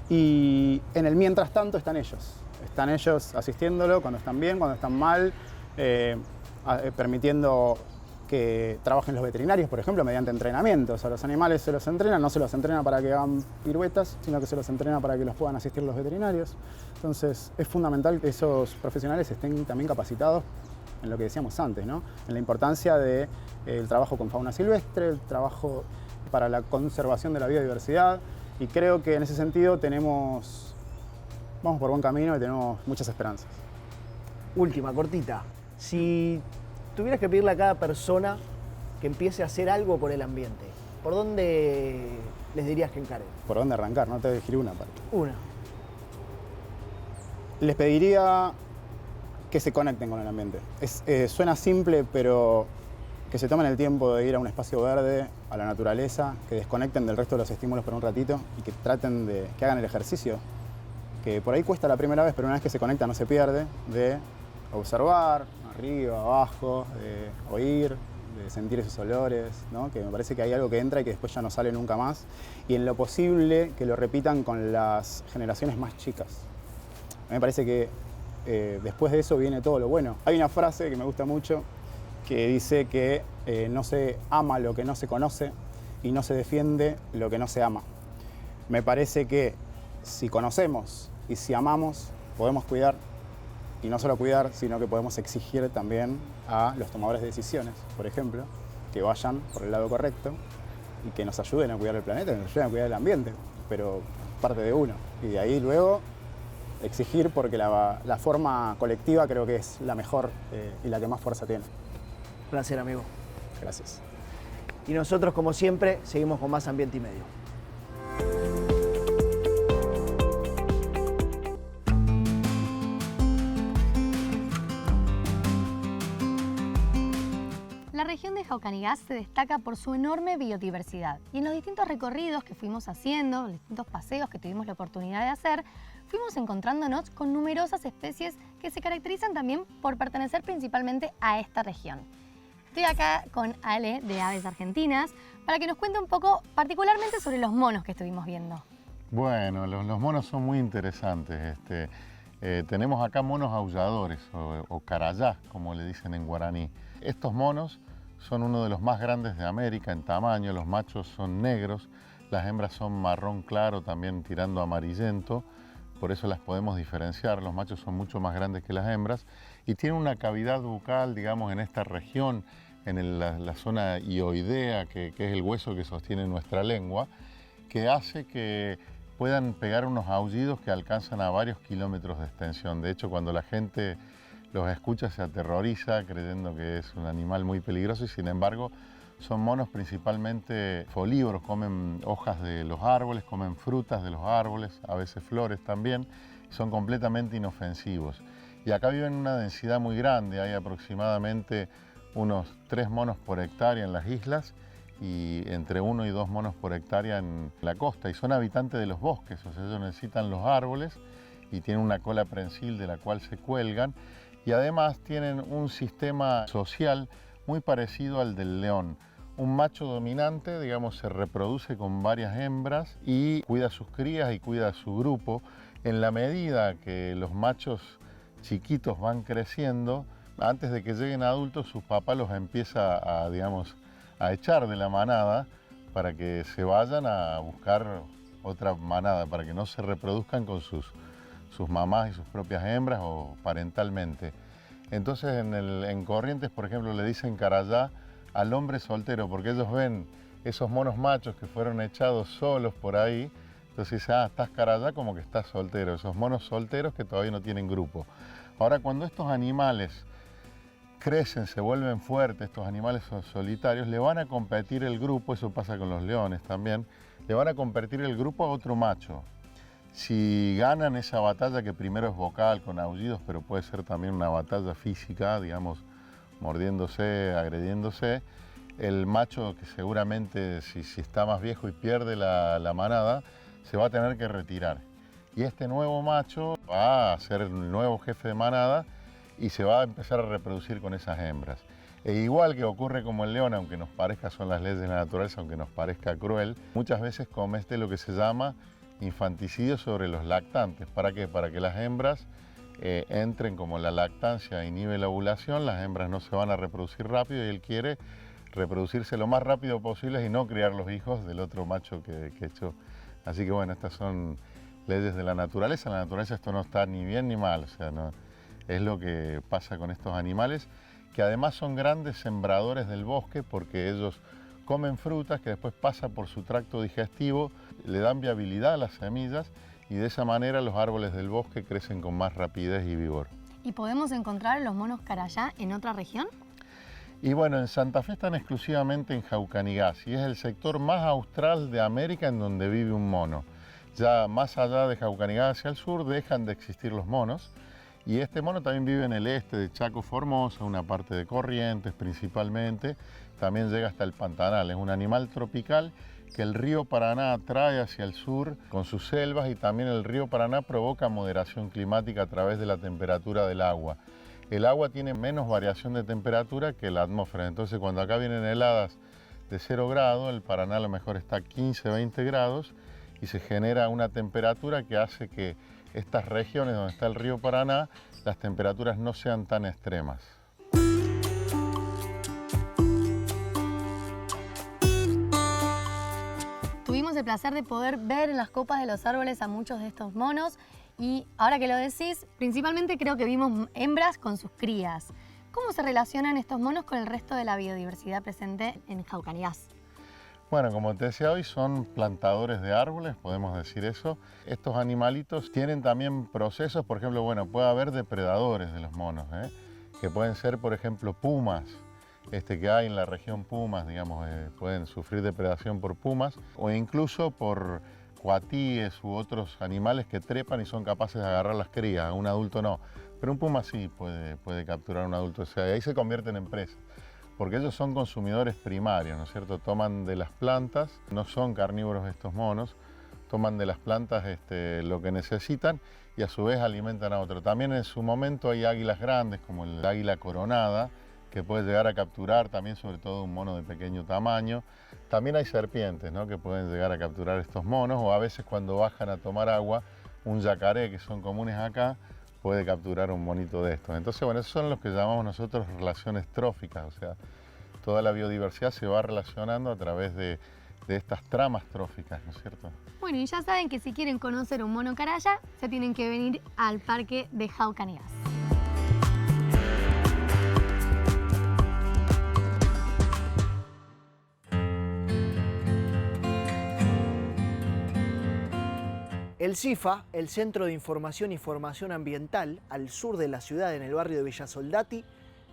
Y en el mientras tanto están ellos asistiéndolo cuando están bien, cuando están mal, permitiendo que trabajen los veterinarios, por ejemplo, mediante entrenamientos. A los animales se los entrena, no se los entrena para que hagan piruetas, sino que se los entrena para que los puedan asistir los veterinarios. Entonces es fundamental que esos profesionales estén también capacitados en lo que decíamos antes, ¿no? En la importancia del trabajo con fauna silvestre, el trabajo para la conservación de la biodiversidad. Y creo que en ese sentido vamos por buen camino y tenemos muchas esperanzas. Última, cortita. Si tuvieras que pedirle a cada persona que empiece a hacer algo por el ambiente, ¿por dónde les dirías que encaren? ¿Por dónde arrancar? No te voy a elegir una parte. Una. Les pediría que se conecten con el ambiente. Suena simple, pero que se tomen el tiempo de ir a un espacio verde, a la naturaleza, que desconecten del resto de los estímulos por un ratito y que traten que hagan el ejercicio, que por ahí cuesta la primera vez, pero una vez que se conecta no se pierde, de observar, arriba, abajo, de oír, de sentir esos olores, ¿no? Que me parece que hay algo que entra y que después ya no sale nunca más. Y en lo posible que lo repitan con las generaciones más chicas. A mí me parece que después de eso viene todo lo bueno. Hay una frase que me gusta mucho, que dice que no se ama lo que no se conoce y no se defiende lo que no se ama. Me parece que si conocemos y si amamos, podemos cuidar, y no solo cuidar, sino que podemos exigir también a los tomadores de decisiones, por ejemplo, que vayan por el lado correcto y que nos ayuden a cuidar el planeta, que nos ayuden a cuidar el ambiente, pero parte de uno. Y de ahí luego exigir, porque la forma colectiva creo que es la mejor y la que más fuerza tiene. Placer, amigo. Gracias. Y nosotros, como siempre, seguimos con más Ambiente y Medio. La región de Jaucanigás se destaca por su enorme biodiversidad y en los distintos recorridos que fuimos haciendo, los distintos paseos que tuvimos la oportunidad de hacer, fuimos encontrándonos con numerosas especies que se caracterizan también por pertenecer principalmente a esta región. Estoy acá con Ale de Aves Argentinas para que nos cuente un poco particularmente sobre los monos que estuvimos viendo. Bueno, los monos son muy interesantes. Tenemos acá monos aulladores o carayá, como le dicen en guaraní. Estos monos son uno de los más grandes de América en tamaño. Los machos son negros, las hembras son marrón claro, también tirando a amarillento. Por eso las podemos diferenciar. Los machos son mucho más grandes que las hembras y tienen una cavidad bucal, digamos, en esta región, en la zona hioidea, que es el hueso que sostiene nuestra lengua, que hace que puedan pegar unos aullidos que alcanzan a varios kilómetros de extensión. De hecho, cuando la gente los escucha se aterroriza creyendo que es un animal muy peligroso y sin embargo son monos principalmente folívoros, comen hojas de los árboles, comen frutas de los árboles, a veces flores también, son completamente inofensivos. Y acá viven una densidad muy grande, hay aproximadamente unos 3 monos por hectárea en las islas y entre 1 y 2 monos por hectárea en la costa, y son habitantes de los bosques, o sea, ellos necesitan los árboles y tienen una cola prensil de la cual se cuelgan, y además tienen un sistema social muy parecido al del león. Un macho dominante, digamos, se reproduce con varias hembras y cuida a sus crías y cuida a su grupo. En la medida que los machos chiquitos van creciendo, antes de que lleguen adultos, sus papás los empieza a, digamos, a echar de la manada para que se vayan a buscar otra manada, para que no se reproduzcan con sus mamás y sus propias hembras o parentalmente. Entonces en Corrientes, por ejemplo, le dicen carayá al hombre soltero, porque ellos ven esos monos machos que fueron echados solos por ahí, entonces dicen, estás carayá, como que estás soltero, esos monos solteros que todavía no tienen grupo. Ahora, cuando estos animales crecen, se vuelven fuertes, estos animales son solitarios, le van a competir el grupo, eso pasa con los leones también, le van a competir el grupo a otro macho. Si ganan esa batalla, que primero es vocal, con aullidos, pero puede ser también una batalla física, digamos, mordiéndose, agrediéndose, el macho, que seguramente si está más viejo y pierde la manada, se va a tener que retirar. Y este nuevo macho va a ser el nuevo jefe de manada y se va a empezar a reproducir con esas hembras. E igual que ocurre como el león, aunque nos parezca, son las leyes de la naturaleza, aunque nos parezca cruel, muchas veces comete lo que se llama infanticidio sobre los lactantes. ¿Para qué? Para que las hembras entren, como la lactancia inhibe la ovulación, las hembras no se van a reproducir rápido y él quiere reproducirse lo más rápido posible y no criar los hijos del otro macho que echó. Así que bueno, estas son leyes de la naturaleza. En la naturaleza esto no está ni bien ni mal, o sea, no, es lo que pasa con estos animales, que además son grandes sembradores del bosque porque ellos comen frutas que después pasan por su tracto digestivo, le dan viabilidad a las semillas y de esa manera los árboles del bosque crecen con más rapidez y vigor. ¿Y podemos encontrar los monos carayá en otra región? Y bueno, en Santa Fe están exclusivamente en Jaucanigás y es el sector más austral de América en donde vive un mono. Ya más allá de Jaucanigás hacia el sur dejan de existir los monos. Y este mono también vive en el este de Chaco Formosa, una parte de Corrientes principalmente. También llega hasta el Pantanal. Es un animal tropical que el río Paraná atrae hacia el sur con sus selvas, y también el río Paraná provoca moderación climática a través de la temperatura del agua. El agua tiene menos variación de temperatura que la atmósfera. Entonces, cuando acá vienen heladas de 0 grados, el Paraná a lo mejor está a 15, 20 grados y se genera una temperatura que hace que estas regiones donde está el río Paraná, las temperaturas no sean tan extremas. tuvimos el placer de poder ver en las copas de los árboles a muchos de estos monos y ahora que lo decís, principalmente creo que vimos hembras con sus crías. ¿Cómo se relacionan estos monos con el resto de la biodiversidad presente en Jaucaniás? Bueno, como te decía hoy, son plantadores de árboles, podemos decir eso. Estos animalitos tienen también procesos, por ejemplo, bueno, puede haber depredadores de los monos, que pueden ser, por ejemplo, pumas, que hay en la región Pumas, digamos, pueden sufrir depredación por pumas o incluso por cuatíes u otros animales que trepan y son capaces de agarrar las crías, un adulto no, pero un puma sí puede capturar a un adulto, o sea, ahí se convierten en presas. Porque ellos son consumidores primarios, ¿no es cierto? Toman de las plantas, no son carnívoros estos monos, toman de las plantas lo que necesitan y a su vez alimentan a otro. También en su momento hay águilas grandes, como el águila coronada, que puede llegar a capturar también sobre todo un mono de pequeño tamaño. También hay serpientes, ¿no?, que pueden llegar a capturar estos monos, o a veces cuando bajan a tomar agua, un yacaré, que son comunes acá, puede capturar un monito de estos. Entonces, bueno, esos son los que llamamos nosotros relaciones tróficas, o sea, toda la biodiversidad se va relacionando a través de estas tramas tróficas, ¿no es cierto? Bueno, y ya saben que si quieren conocer un mono caraya, se tienen que venir al parque de Jaucaniás. El CIFA, el Centro de Información y Formación Ambiental, al sur de la ciudad, en el barrio de Villa Soldati,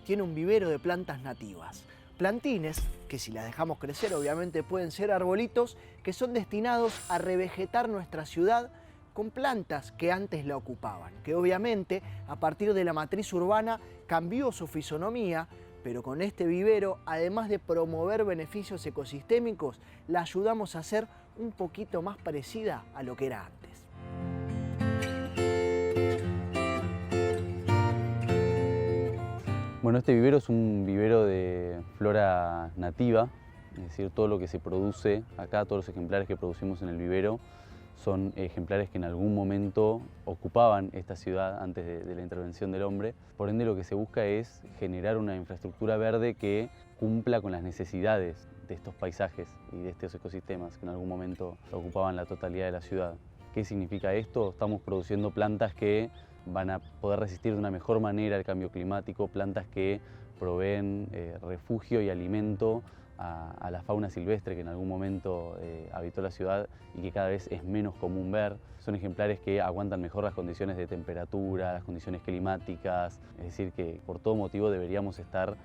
tiene un vivero de plantas nativas. Plantines, que si las dejamos crecer obviamente pueden ser arbolitos, que son destinados a revegetar nuestra ciudad con plantas que antes la ocupaban, que obviamente a partir de la matriz urbana cambió su fisonomía, pero con este vivero, además de promover beneficios ecosistémicos, la ayudamos a ser un poquito más parecida a lo que era antes. Bueno, este vivero es un vivero de flora nativa, es decir, todo lo que se produce acá, todos los ejemplares que producimos en el vivero son ejemplares que en algún momento ocupaban esta ciudad antes de la intervención del hombre. Por ende, lo que se busca es generar una infraestructura verde que cumpla con las necesidades de estos paisajes y de estos ecosistemas que en algún momento ocupaban la totalidad de la ciudad. ¿Qué significa esto? Estamos produciendo plantas que van a poder resistir de una mejor manera el cambio climático, plantas que proveen refugio y alimento a la fauna silvestre que en algún momento habitó la ciudad y que cada vez es menos común ver. Son ejemplares que aguantan mejor las condiciones de temperatura, las condiciones climáticas, es decir, que por todo motivo deberíamos estar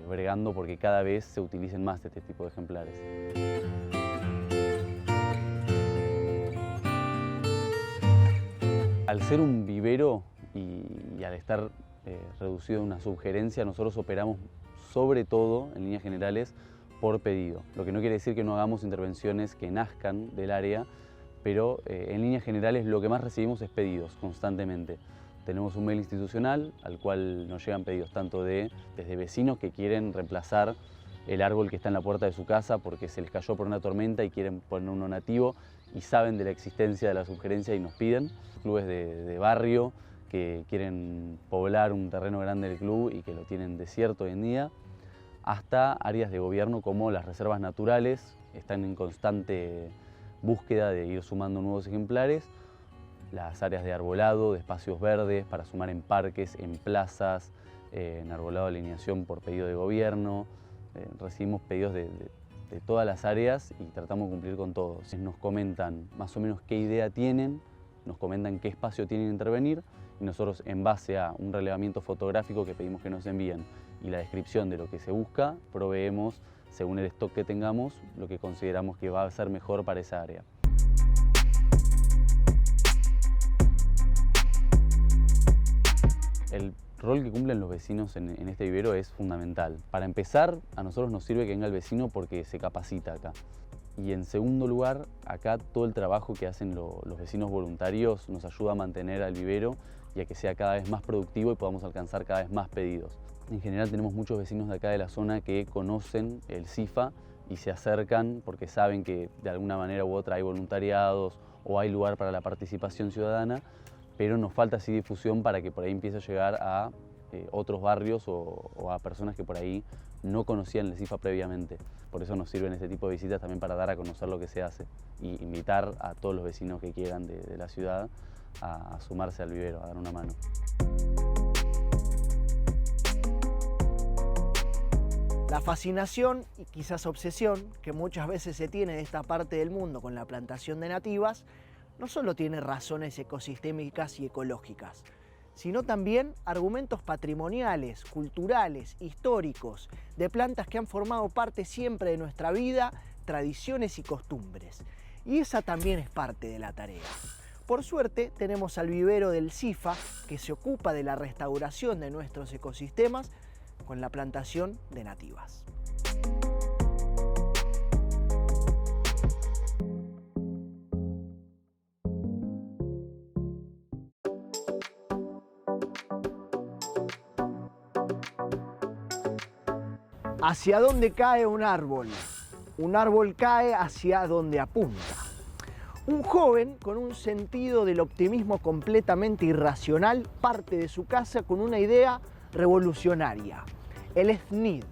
bregando porque cada vez se utilicen más este tipo de ejemplares. Al ser un vivero y al estar reducido a una subgerencia, nosotros operamos sobre todo, en líneas generales, por pedido. Lo que no quiere decir que no hagamos intervenciones que nazcan del área, pero en líneas generales lo que más recibimos es pedidos constantemente. Tenemos un mail institucional al cual nos llegan pedidos tanto desde vecinos que quieren reemplazar el árbol que está en la puerta de su casa porque se les cayó por una tormenta y quieren poner uno nativo y saben de la existencia de la subgerencia y nos piden. Clubes de barrio que quieren poblar un terreno grande del club y que lo tienen desierto hoy en día, hasta áreas de gobierno como las reservas naturales, están en constante búsqueda de ir sumando nuevos ejemplares, las áreas de arbolado, de espacios verdes, para sumar en parques, en plazas, en arbolado de alineación por pedido de gobierno. Recibimos pedidos de todas las áreas y tratamos de cumplir con todos. Nos comentan más o menos qué idea tienen, nos comentan qué espacio tienen que intervenir y nosotros, en base a un relevamiento fotográfico que pedimos que nos envíen y la descripción de lo que se busca, proveemos, según el stock que tengamos, lo que consideramos que va a ser mejor para esa área. El rol que cumplen los vecinos en este vivero es fundamental. Para empezar, a nosotros nos sirve que venga el vecino porque se capacita acá. Y en segundo lugar, acá todo el trabajo que hacen los vecinos voluntarios nos ayuda a mantener al vivero y a que sea cada vez más productivo y podamos alcanzar cada vez más pedidos. En general tenemos muchos vecinos de acá de la zona que conocen el CIFA y se acercan porque saben que de alguna manera u otra hay voluntariados o hay lugar para la participación ciudadana, pero nos falta así difusión para que por ahí empiece a llegar a otros barrios o a personas que por ahí no conocían el CIFA previamente. Por eso nos sirven este tipo de visitas también para dar a conocer lo que se hace y invitar a todos los vecinos que quieran de la ciudad a sumarse al vivero, a dar una mano. La fascinación y quizás obsesión que muchas veces se tiene de esta parte del mundo con la plantación de nativas no solo tiene razones ecosistémicas y ecológicas, sino también argumentos patrimoniales, culturales, históricos, de plantas que han formado parte siempre de nuestra vida, tradiciones y costumbres. Y esa también es parte de la tarea. Por suerte tenemos al vivero del CIFA que se ocupa de la restauración de nuestros ecosistemas con la plantación de nativas. ¿Hacia dónde cae un árbol? Un árbol cae hacia donde apunta. Un joven con un sentido del optimismo completamente irracional parte de su casa con una idea revolucionaria. El SNID.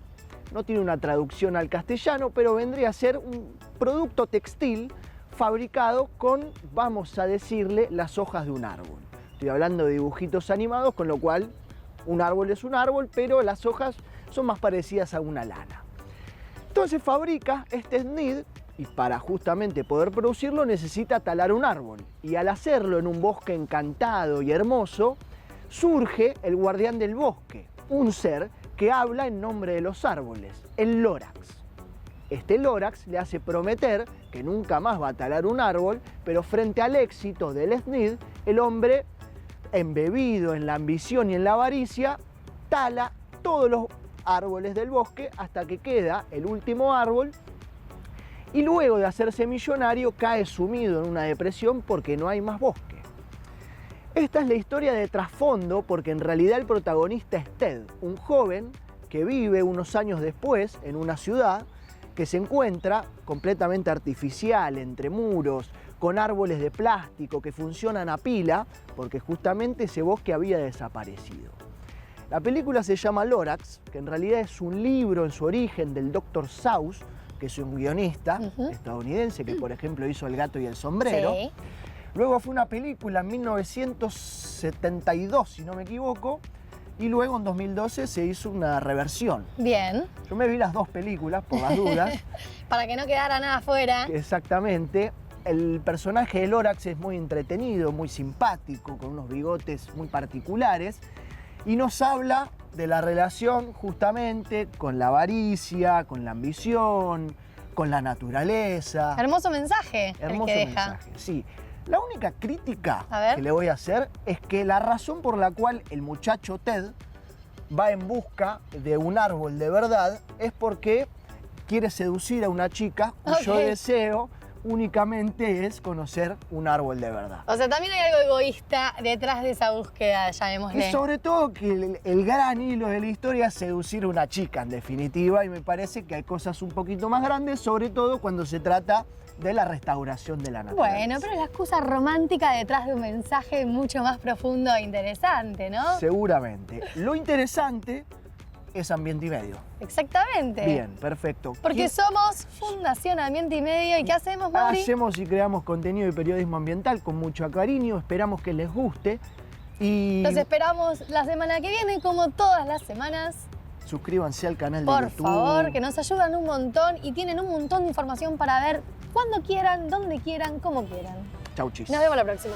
No tiene una traducción al castellano, pero vendría a ser un producto textil fabricado con, vamos a decirle, las hojas de un árbol. Estoy hablando de dibujitos animados, con lo cual un árbol es un árbol, pero las hojas son más parecidas a una lana. Entonces fabrica este SNID y para justamente poder producirlo necesita talar un árbol. Y al hacerlo en un bosque encantado y hermoso, surge el guardián del bosque, un ser que habla en nombre de los árboles, el Lorax. Este Lorax le hace prometer que nunca más va a talar un árbol, pero frente al éxito del SNID, el hombre, embebido en la ambición y en la avaricia, tala todos los árboles del bosque hasta que queda el último árbol y luego de hacerse millonario cae sumido en una depresión porque no hay más bosque. Esta es la historia de trasfondo porque en realidad el protagonista es Ted, un joven que vive unos años después en una ciudad que se encuentra completamente artificial, entre muros, con árboles de plástico que funcionan a pila porque justamente ese bosque había desaparecido. La película se llama Lorax, que en realidad es un libro en su origen del Dr. Seuss, que es un guionista estadounidense que, por ejemplo, hizo El gato y el sombrero. Sí. Luego fue una película en 1972, si no me equivoco, y luego en 2012 se hizo una reversión. Bien. Yo me vi las dos películas, por las dudas. Para que no quedara nada afuera. Exactamente. El personaje de Lorax es muy entretenido, muy simpático, con unos bigotes muy particulares, y nos habla de la relación justamente con la avaricia, con la ambición, con la naturaleza. Hermoso mensaje Hermoso el que deja. mensaje, sí. La única crítica A ver. que le voy a hacer es que la razón por la cual el muchacho Ted va en busca de un árbol de verdad es porque quiere seducir a una chica cuyo Ok. deseo únicamente es conocer un árbol de verdad. O sea, también hay algo egoísta detrás de esa búsqueda, llamémosle. Y sobre todo que el gran hilo de la historia es seducir a una chica, en definitiva, y me parece que hay cosas un poquito más grandes, sobre todo cuando se trata de la restauración de la naturaleza. Bueno, pero es la excusa romántica detrás de un mensaje mucho más profundo e interesante, ¿no? Seguramente. Lo interesante es Ambiente y Medio. Exactamente. Bien, perfecto. Porque somos Fundación Ambiente y Medio. ¿Y qué hacemos, Mauri? Hacemos y creamos contenido de periodismo ambiental con mucho cariño, esperamos que les guste y Los esperamos la semana que viene, como todas las semanas. suscríbanse al canal de Por YouTube. favor, que nos ayudan un montón y tienen un montón de información para ver cuando quieran, donde quieran, como quieran. Chau, chis. Nos vemos la próxima.